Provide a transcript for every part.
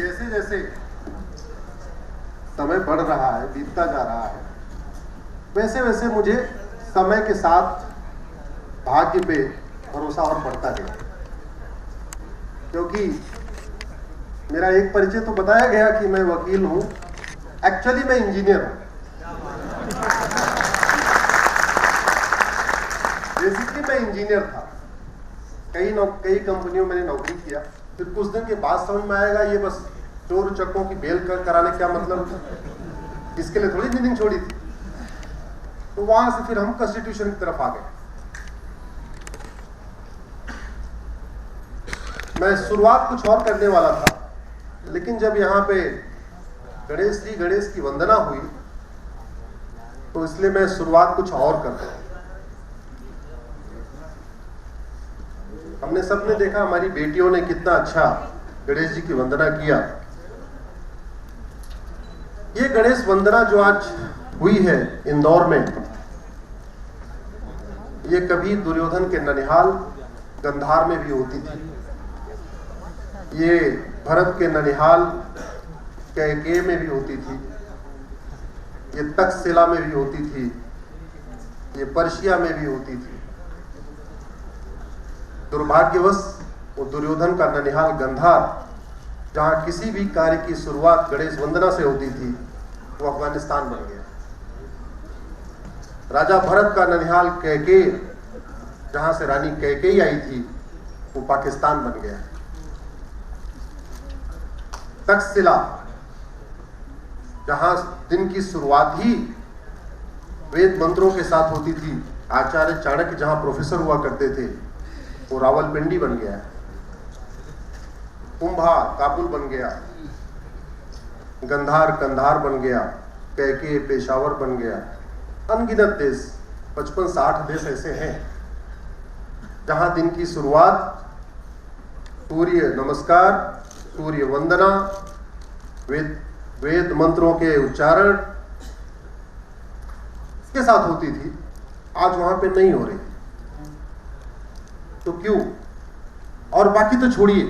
जैसे जैसे समय बढ़ रहा है, बीतता जा रहा है, वैसे वैसे मुझे समय के साथ भाग्य पे भरोसा और बढ़ता गया। क्योंकि मेरा एक परिचय तो बताया गया कि मैं वकील हूं, एक्चुअली मैं इंजीनियर हूं। बेसिकली मैं इंजीनियर था, कई कंपनियों में मैंने नौकरी किया। फिर कुछ दिन के बाद समझ में आएगा ये बस चोर चक्कों की बेल कराने क्या मतलब, इसके लिए थोड़ी नींद छोड़ी थी। तो वहां से फिर हम कॉन्स्टिट्यूशन की तरफ आ गए। मैं शुरुआत कुछ और करने वाला था, लेकिन जब यहाँ पे गणेश जी गणेश की वंदना हुई तो इसलिए मैं शुरुआत कुछ और कर रहा हूं। हमने सबने देखा हमारी बेटियों ने कितना अच्छा गणेश जी की वंदना किया। ये गणेश वंदना जो आज हुई है इंदौर में, ये कभी दुर्योधन के ननिहाल गंधार में भी होती थी, ये भरत के ननिहाल कैकेयी में भी होती थी, ये तक्षशिला में भी होती थी, ये पर्शिया में भी होती थी। दुर्भाग्यवश वो दुर्योधन का ननिहाल गंधार, जहां किसी भी कार्य की शुरुआत गणेश वंदना से होती थी, वो अफगानिस्तान बन गया। राजा भरत का ननिहाल कैकेयी, जहां से रानी कैकेयी आई थी, वो पाकिस्तान बन गया। तक्षशिला, जहां दिन की शुरुआत ही वेद मंत्रों के साथ होती थी, आचार्य चाणक्य जहां प्रोफेसर हुआ करते थे, वो रावलपिंडी बन गया। कुंभा काबुल बन गया, गंधार कंधार बन गया, कैकेयी पेशावर बन गया। अनगिनत देश, 55-60 देश ऐसे हैं जहां दिन की शुरुआत सूर्य नमस्कार, सूर्य वंदना, वेद मंत्रों के उच्चारण के साथ होती थी। आज वहां पे नहीं हो रही, तो क्यों? और बाकी तो छोड़िए,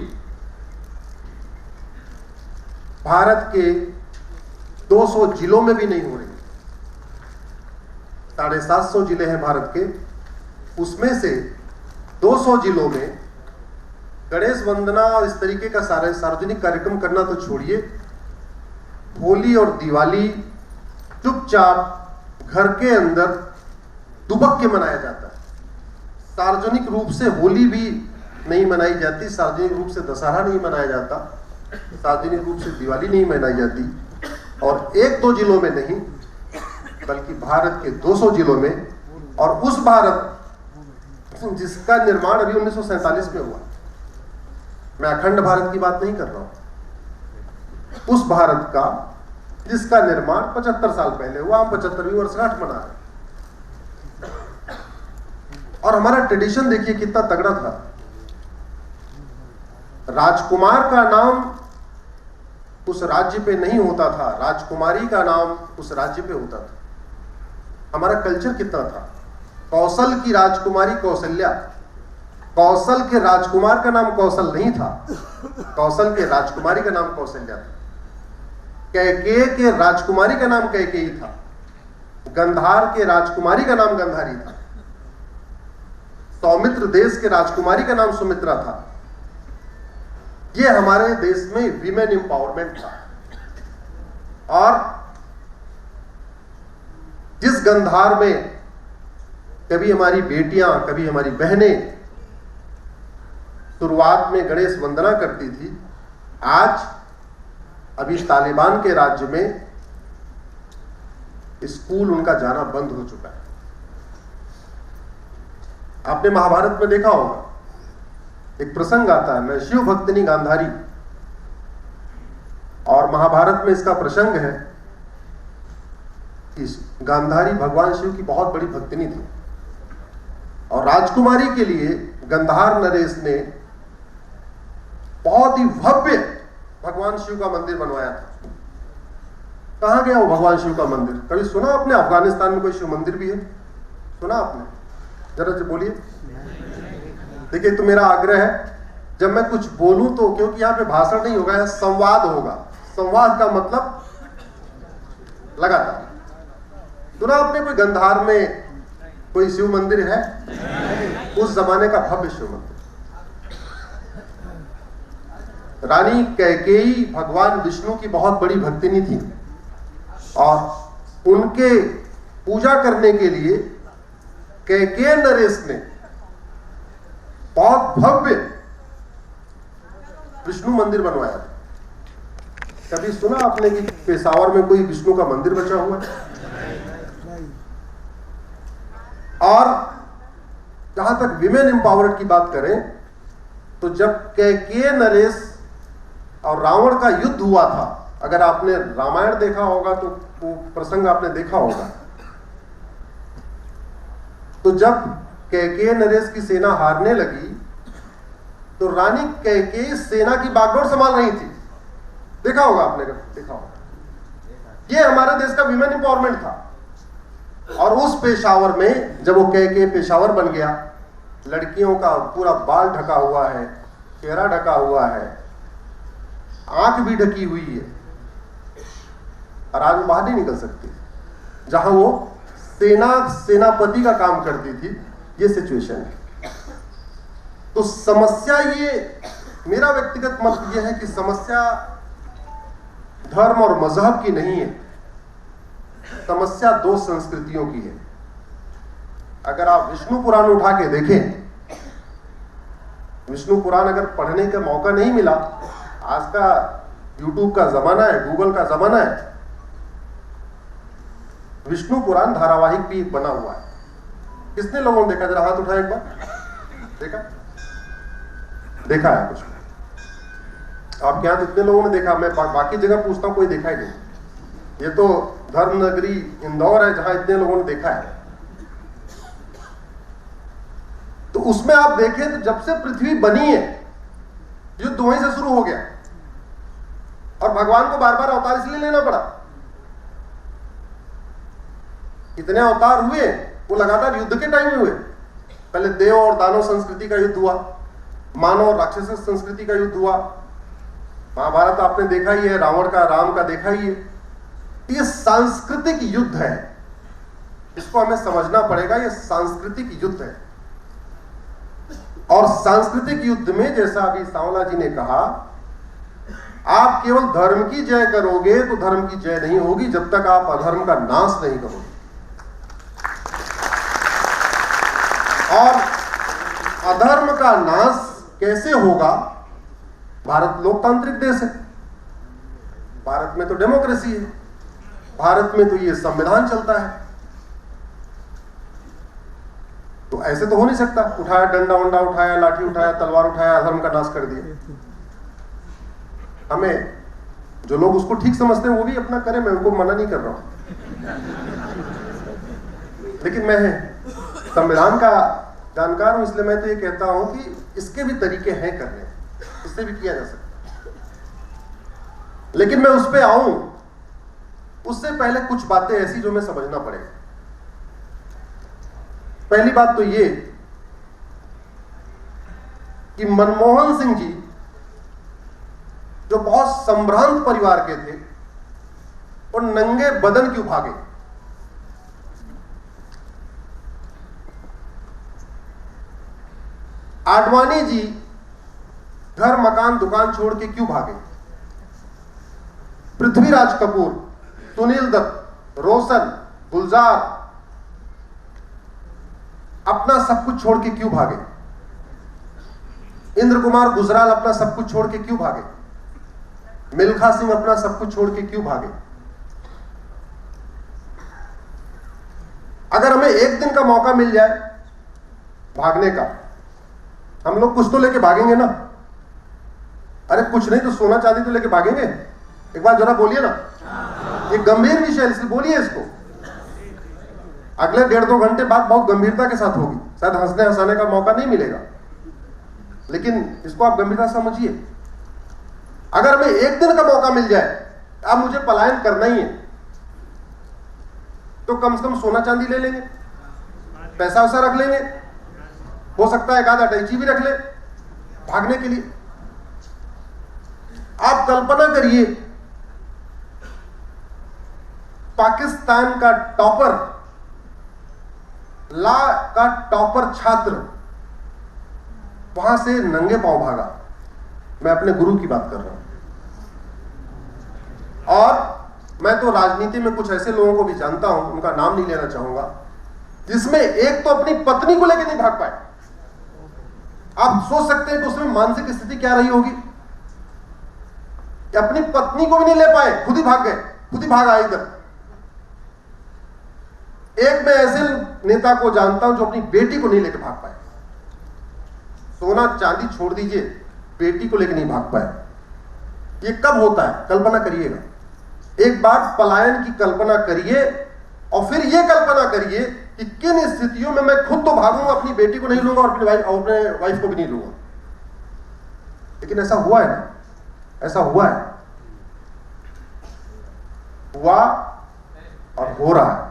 भारत के 200 जिलों में भी नहीं हो रही। 750 जिले हैं भारत के, उसमें से 200 जिलों में गणेश वंदना और इस तरीके का सार्वजनिक कार्यक्रम करना तो छोड़िए, होली और दिवाली चुपचाप घर के अंदर दुबक के मनाया जाता है। सार्वजनिक रूप से होली भी नहीं मनाई जाती, सार्वजनिक रूप से दशहरा नहीं मनाया जाता, सार्वजनिक रूप से दिवाली नहीं मनाई जाती। और 1-2 जिलों में नहीं, बल्कि भारत के 200 जिलों में, और उस भारत जिसका निर्माण अभी 1947 में हुआ। मैं अखंड भारत की बात नहीं कर रहा हूं, उस भारत का जिसका निर्माण 75 साल पहले हुआ। हम 75वीं वर्षगांठ मना रहे हैं। और हमारा ट्रेडिशन देखिए कितना तगड़ा था। राजकुमार का नाम उस राज्य पे नहीं होता था, राजकुमारी का नाम उस राज्य पे होता था। हमारा कल्चर कितना था। कौशल की राजकुमारी कौशल्या, कौशल के राजकुमार का नाम कौशल नहीं था, कौशल के राजकुमारी का नाम कौशल्या था। कैकेयी के राजकुमारी का नाम कैकेयी था, गंधार के राजकुमारी का नाम गंधारी था, सौमित्र देश के राजकुमारी का नाम सुमित्रा था। ये हमारे देश में विमेन एम्पावरमेंट था। और जिस गंधार में कभी हमारी बेटियां, कभी हमारी बहनें शुरुआत में गणेश वंदना करती थी, आज अभी तालिबान के राज्य में स्कूल उनका जाना बंद हो चुका है। आपने महाभारत में देखा होगा, एक प्रसंग आता है, मैं शिव भक्तिनी गांधारी, और महाभारत में इसका प्रसंग है कि गांधारी भगवान शिव की बहुत बड़ी भक्तिनी थी, और राजकुमारी के लिए गंधार नरेश ने बहुत ही भव्य भगवान शिव का मंदिर बनवाया था। कहां गया वो भगवान शिव का मंदिर? कभी सुना आपने अफगानिस्तान में कोई शिव मंदिर भी है? सुना आपने? जरा बोलिए। देखिए, तो मेरा आग्रह है, जब मैं कुछ बोलूं तो, क्योंकि यहां पे भाषण नहीं होगा, यहां संवाद होगा। संवाद का मतलब लगातार। सुना आपने कोई गंधार में कोई शिव मंदिर है? उस जमाने का भव्य शिव मंदिर। रानी कैकेयी भगवान विष्णु की बहुत बड़ी भक्तिनी थी और उनके पूजा करने के लिए कैकेय नरेश ने बहुत भव्य विष्णु मंदिर बनवाया था। कभी सुना आपने कि पेशावर में कोई विष्णु का मंदिर बचा हुआ है? और जहां तक विमेन एम्पावरमेंट की बात करें तो जब कैकेय नरेश और रावण का युद्ध हुआ था, अगर आपने रामायण देखा होगा तो वो प्रसंग आपने देखा होगा, तो जब कैकेय नरेश की सेना हारने लगी तो रानी कैकेयी सेना की बागडोर संभाल रही थी। देखा होगा आपने, देखा होगा। ये हमारे देश का विमेन एम्पावरमेंट था। और उस पेशावर में जब वो कैकेय पेशावर बन गया, लड़कियों का पूरा बाल ढका हुआ है, चेहरा ढका हुआ है, आंख भी ढकी हुई है, और आज वो बाहर नहीं निकल सकती, जहां वो सेनापति का काम करती थी। ये सिचुएशन है। तो समस्या, ये मेरा व्यक्तिगत मत ये है कि समस्या धर्म और मजहब की नहीं है, समस्या दो संस्कृतियों की है। अगर आप विष्णु पुराण उठा के देखें, विष्णु पुराण अगर पढ़ने का मौका नहीं मिला, आज का यूट्यूब का जमाना है, गूगल का जमाना है, विष्णु पुराण धारावाहिक भी बना हुआ है। कितने लोगों ने देखा? जरा हाथ उठाया एक बार। देखा है कुछ? आपके यहां इतने लोगों ने देखा, मैं बाकी जगह पूछता हूं, कोई देखा ही नहीं। ये तो धर्म नगरी इंदौर है जहां इतने लोगों ने देखा है। तो उसमें आप देखें तो जब से पृथ्वी बनी है, युद्ध वहीं से शुरू हो गया, और भगवान को बार बार अवतार इसलिए लेना पड़ा। इतने अवतार हुए वो लगातार युद्ध के टाइम में हुए। पहले देव और दानव संस्कृति का युद्ध हुआ, मानव और राक्षस संस्कृति का युद्ध हुआ। महाभारत आपने देखा ही है, रावण का राम का देखा ही है। ये सांस्कृतिक युद्ध है, इसको हमें समझना पड़ेगा। ये सांस्कृतिक युद्ध है, और सांस्कृतिक युद्ध में जैसा अभी सांवला जी ने कहा, आप केवल धर्म की जय करोगे तो धर्म की जय नहीं होगी जब तक आप अधर्म का नाश नहीं करोगे। और अधर्म का नाश कैसे होगा? भारत लोकतांत्रिक देश है, भारत में तो डेमोक्रेसी है, भारत में तो ये संविधान चलता है। तो ऐसे तो हो नहीं सकता, उठाया डंडा वंडा उठाया, लाठी उठाया, तलवार उठाया, अधर्म का नाश कर दिया। हमें जो लोग उसको ठीक समझते हैं वो भी अपना करें, मैं उनको मना नहीं कर रहा हूं, लेकिन मैं संविधान का जानकार हूं, इसलिए मैं तो ये कहता हूं कि इसके भी तरीके हैं करने, इससे भी किया जा सकता। लेकिन मैं उस पर आऊं उससे पहले कुछ बातें ऐसी जो मैं समझना पड़ेगा। पहली बात तो ये कि मनमोहन सिंह जी जो बहुत संभ्रांत परिवार के थे, और नंगे बदन क्यों भागे? आडवाणी जी घर मकान दुकान छोड़ के क्यों भागे? पृथ्वीराज कपूर, सुनील दत्त, रोशन, गुलजार अपना सब कुछ छोड़ के क्यों भागे? इंद्र कुमार गुजराल अपना सब कुछ छोड़ के क्यों भागे? मिल्खा सिंह अपना सब कुछ छोड़ के क्यों भागे? अगर हमें एक दिन का मौका मिल जाए भागने का, हम लोग कुछ तो लेके भागेंगे ना। अरे कुछ नहीं तो सोना चांदी तो लेके भागेंगे। एक बार जरा बोलिए ना, ये गंभीर विषय है, इसलिए बोलिए इसको। अगले 1.5-2 घंटे बाद बहुत गंभीरता के साथ होगी, शायद हंसने हंसाने का मौका नहीं मिलेगा, लेकिन इसको आप गंभीरता समझिए। अगर हमें एक दिन का मौका मिल जाए, अब मुझे पलायन करना ही है, तो कम से कम सोना चांदी ले लेंगे, पैसा वैसा रख लेंगे, हो सकता है एक आधा अटैची भी रख ले, भागने के लिए। आप कल्पना करिए, पाकिस्तान का टॉपर, लॉ का टॉपर छात्र वहां से नंगे पांव भागा। मैं अपने गुरु की बात कर रहा हूं। और मैं तो राजनीति में कुछ ऐसे लोगों को भी जानता हूं, उनका नाम नहीं लेना चाहूंगा, जिसमें एक तो अपनी पत्नी को लेकर नहीं भाग पाए। आप सोच सकते हैं कि उसमें मानसिक स्थिति क्या रही होगी कि अपनी पत्नी को भी नहीं ले पाए, खुद ही भाग गए, खुद ही भाग आए इधर। एक मैं ऐसे नेता को जानता हूं जो अपनी बेटी को नहीं लेकर भाग पाए। सोना चांदी छोड़ दीजिए, बेटी को लेकर नहीं भाग पाए। ये कब होता है, कल्पना करिएगा। एक बार पलायन की कल्पना करिए और फिर यह कल्पना करिए कि किन स्थितियों में मैं खुद तो भागूंगा, अपनी बेटी को नहीं लूंगा और अपने वाइफ को भी नहीं लूंगा। लेकिन ऐसा हुआ है ना, ऐसा हुआ है, हुआ और हो रहा है,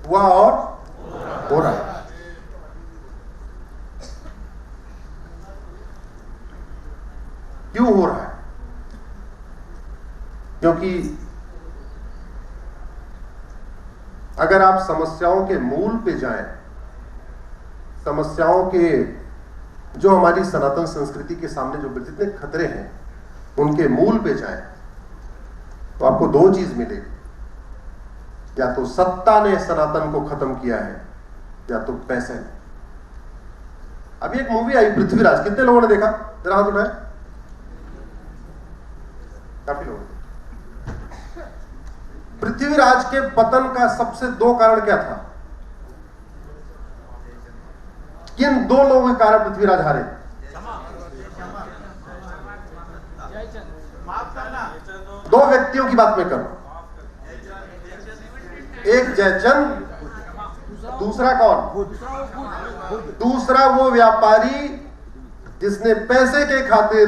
हुआ और हो रहा है। क्यों हो रहा है? क्योंकि अगर आप समस्याओं के मूल पे जाएं, समस्याओं के जो हमारी सनातन संस्कृति के सामने जो जितने खतरे हैं उनके मूल पे जाएं, तो आपको दो चीज मिलेगी। या तो सत्ता ने सनातन को खत्म किया है, या तो पैसे ने। अभी एक मूवी आई पृथ्वीराज, कितने लोगों ने देखा? जरा हाथ उठाएं। काफी लोग। पृथ्वीराज के पतन का सबसे दो कारण क्या था? किन दो लोगों के कारण पृथ्वीराज हारे? दो व्यक्तियों की बात मैं कर रहा हूं। एक जयचंद, दूसरा कौन? दूसरा वो व्यापारी जिसने पैसे के खातिर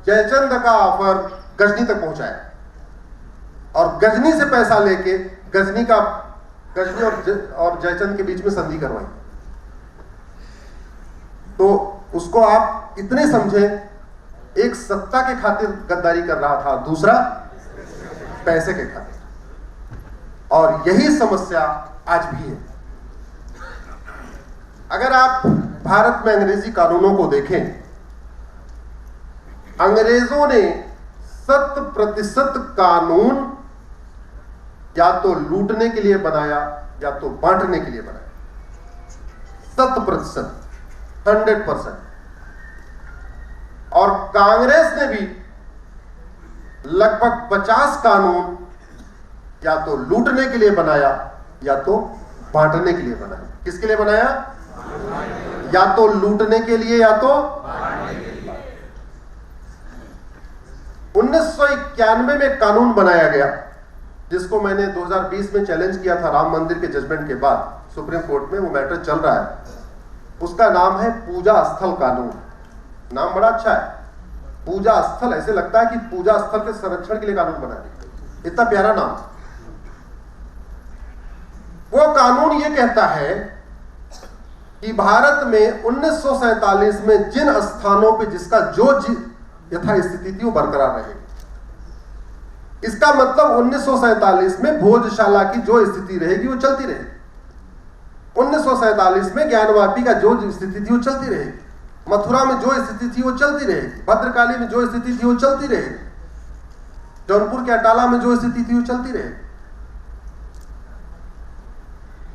जयचंद का ऑफर गजनी तक पहुंचाया और गजनी से पैसा लेके गजनी और जयचंद के बीच में संधि करवाई। तो उसको आप इतने समझे, एक सत्ता के खातिर गद्दारी कर रहा था, दूसरा पैसे के खातिर। और यही समस्या आज भी है। अगर आप भारत में अंग्रेजी कानूनों को देखें, अंग्रेजों ने 100% कानून या तो लूटने के लिए बनाया या तो बांटने के लिए बनाया। 100%, 100%। और कांग्रेस ने भी लगभग 50 कानून या तो लूटने के लिए बनाया या तो बांटने के लिए बनाया। किसके लिए बनाया? या तो लूटने के लिए या तो 1991 में कानून बनाया गया, जिसको मैंने 2020 में चैलेंज किया था राम मंदिर के जजमेंट के बाद सुप्रीम कोर्ट में। वो मैटर चल रहा है। उसका नाम है पूजा स्थल कानून। नाम बड़ा अच्छा है, पूजा स्थल। ऐसे लगता है कि पूजा स्थल के संरक्षण के लिए कानून बना दिया, इतना प्यारा नाम। वो कानून ये कहता है कि भारत में 1947 में जिन स्थानों पे जिसका जो यथास्थिति थी वो बरकरार रहेगी। इसका मतलब 1947 में भोजशाला की जो स्थिति रहेगी वो चलती रहेगी। 1947 में ज्ञानवापी का जो स्थिति थी वो चलती रहेगी। मथुरा में जो स्थिति थी वो चलती रहेगी। भद्रकाली में जो स्थिति थी वो चलती रहेगी। जौनपुर के अटाला में जो स्थिति थी वो चलती रहेगी।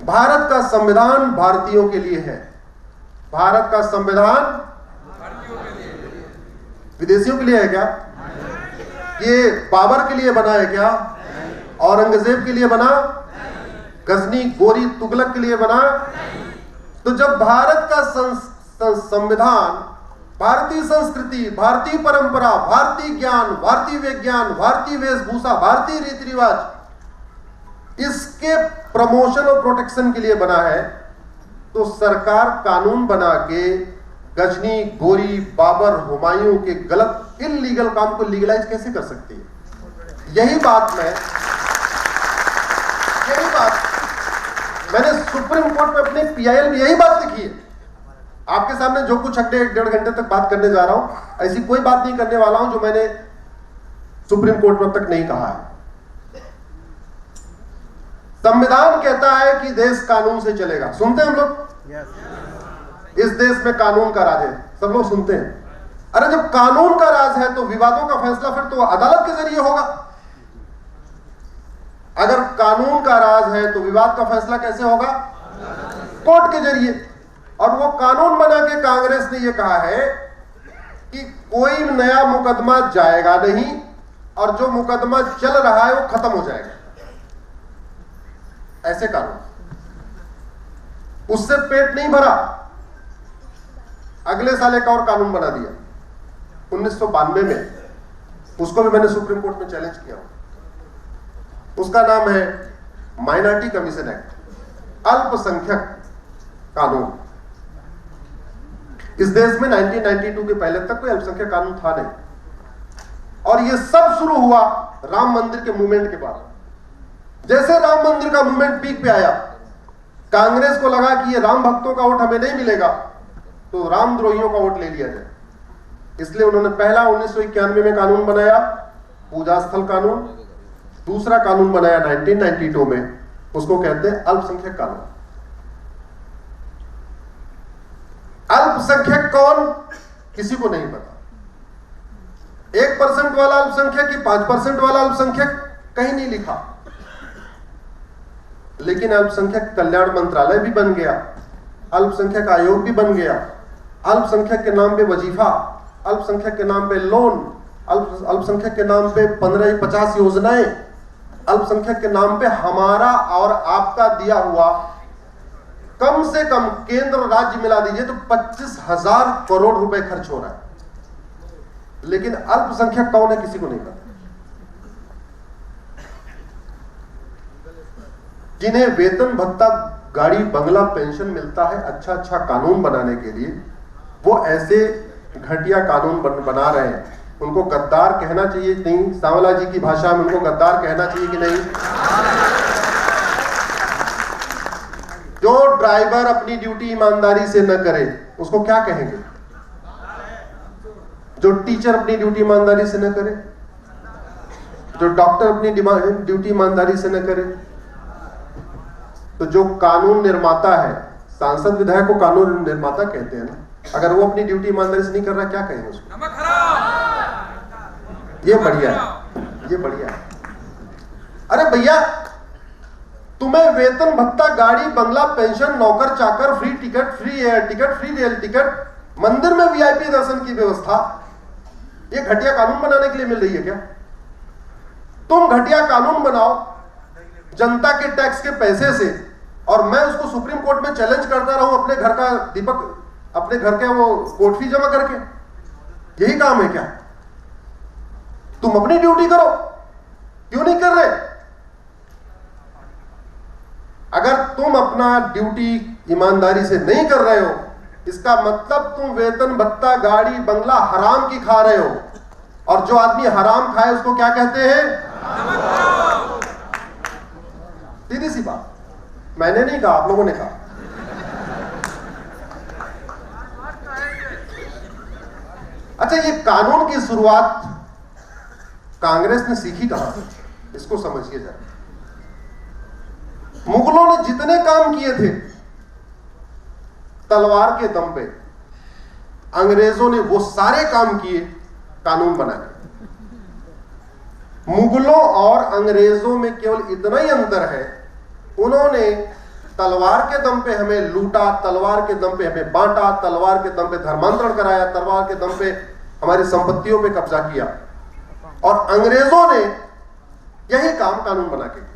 भारत का संविधान भारतीयों के लिए है। भारत का संविधान विदेशियों के लिए है क्या? ये बाबर के लिए बना है क्या? औरंगजेब के लिए बना? गजनी, गोरी, तुगलक के लिए बना? तो जब भारत का संविधान भारतीय संस्कृति, भारतीय परंपरा, भारतीय ज्ञान, भारतीय विज्ञान, भारतीय वेशभूषा, भारतीय रीति रिवाज, इसके प्रमोशन और प्रोटेक्शन के लिए बना है, तो सरकार कानून बना के गजनी, गोरी, बाबर, हुमायूं के गलत इल्लीगल काम को लीगलाइज कैसे कर सकती है? यही बात मैंने सुप्रीम कोर्ट में अपने PIL में यही बात लिखी है आपके सामने जो कुछ अगले 1-1.5 घंटे तक बात करने जा रहा हूं, ऐसी कोई बात नहीं करने वाला हूं जो मैंने सुप्रीम कोर्ट में अब तक नहीं कहा है। संविधान कहता है कि देश कानून से चलेगा। सुनते हैं हम लोग? इस देश में कानून का राज है, सब लोग सुनते हैं। अरे जब कानून का राज है तो विवादों का फैसला फिर तो अदालत के जरिए होगा। अगर कानून का राज है तो विवाद का फैसला कैसे होगा? कोर्ट के जरिए। और वो कानून बना के कांग्रेस ने ये कहा है कि कोई नया मुकदमा जाएगा नहीं और जो मुकदमा चल रहा है वो खत्म हो जाएगा। ऐसे कानून, उससे पेट नहीं भरा, अगले साल एक और कानून बना दिया 1992 में, उसको भी मैंने सुप्रीम कोर्ट में चैलेंज किया। उसका नाम है माइनॉरिटी कमीशन एक्ट, अल्पसंख्यक कानून। इस देश में 1992 के पहले तक कोई अल्पसंख्यक कानून था नहीं। और ये सब शुरू हुआ राम मंदिर के मूवमेंट के बाद। जैसे राम मंदिर का मूवमेंट पीक पे आया, कांग्रेस को लगा कि ये राम भक्तों का वोट हमें नहीं मिलेगा, तो रामद्रोहियों का वोट ले लिया जाए। इसलिए उन्होंने पहला 1991 में कानून बनाया, पूजा स्थल कानून। दूसरा कानून बनाया 1992 में, उसको कहते हैं अल्पसंख्यक कानून। अल्पसंख्यक कौन, किसी को नहीं पता। 1% वाला अल्पसंख्यक कि 5% वाला अल्पसंख्यक, कहीं नहीं लिखा। लेकिन अल्पसंख्यक कल्याण मंत्रालय भी बन गया, अल्पसंख्यक आयोग भी बन गया, अल्पसंख्यक के नाम पे वजीफा, अल्पसंख्यक के नाम पे लोन, अल्पसंख्यक के नाम पे 15-50 योजनाएं, अल्पसंख्यक के नाम पे हमारा और आपका दिया हुआ कम से कम केंद्र और राज्य मिला दीजिए तो 25,000 करोड़ रुपए खर्च हो रहा है। लेकिन अल्पसंख्यक कौन है, किसी को नहीं पता। जिन्हें वेतन भत्ता, गाड़ी, बंगला, पेंशन मिलता है अच्छा कानून बनाने के लिए, वो ऐसे घटिया कानून बना रहे हैं। उनको गद्दार कहना चाहिए नहीं? सांवला जी की भाषा में उनको गद्दार कहना चाहिए कि नहीं? जो ड्राइवर अपनी ड्यूटी ईमानदारी से न करे उसको क्या कहेंगे? जो टीचर अपनी ड्यूटी ईमानदारी से न करे, जो डॉक्टर अपनी ड्यूटी ईमानदारी से न करे, तो जो कानून निर्माता है, सांसद विधायक को कानून निर्माता कहते हैं ना, अगर वो अपनी ड्यूटी ईमानदारी से नहीं कर रहा, क्या कहेंगे उसको? ये बढ़िया है, ये बढ़िया है। अरे भैया, तुम्हें वेतन भत्ता, गाड़ी, बंगला, पेंशन, नौकर चाकर, free ticket, free air ticket, free rail ticket, मंदिर में वीआईपी दर्शन की व्यवस्था, ये घटिया कानून बनाने के लिए मिल रही है क्या? तुम घटिया कानून बनाओ जनता के टैक्स के पैसे से, और मैं उसको सुप्रीम कोर्ट में चैलेंज करता रहूं अपने घर का, दीपक अपने घर के वो कोर्ट फी जमा करके। यही काम है क्या? तुम अपनी ड्यूटी करो, क्यों नहीं कर रहे? अगर तुम अपना ड्यूटी ईमानदारी से नहीं कर रहे हो, इसका मतलब तुम वेतन भत्ता, गाड़ी, बंगला हराम की खा रहे हो। और जो आदमी हराम खाए उसको क्या कहते हैं? सीधी सी बात, मैंने नहीं कहा, आप लोगों ने कहा। अच्छा, ये कानून की शुरुआत कांग्रेस ने सीखी कहां से, इसको समझिए जरा। मुगलों ने जितने काम किए थे तलवार के दम पे, अंग्रेजों ने वो सारे काम किए कानून बना के। मुगलों और अंग्रेजों में केवल इतना ही अंतर है, उन्होंने तलवार के दम पे हमें लूटा, तलवार के दम पे हमें बांटा, तलवार के दम पे धर्मांतरण कराया, तलवार के दम पे हमारी संपत्तियों पे कब्जा किया। और अंग्रेजों ने यही काम कानून बना के किया।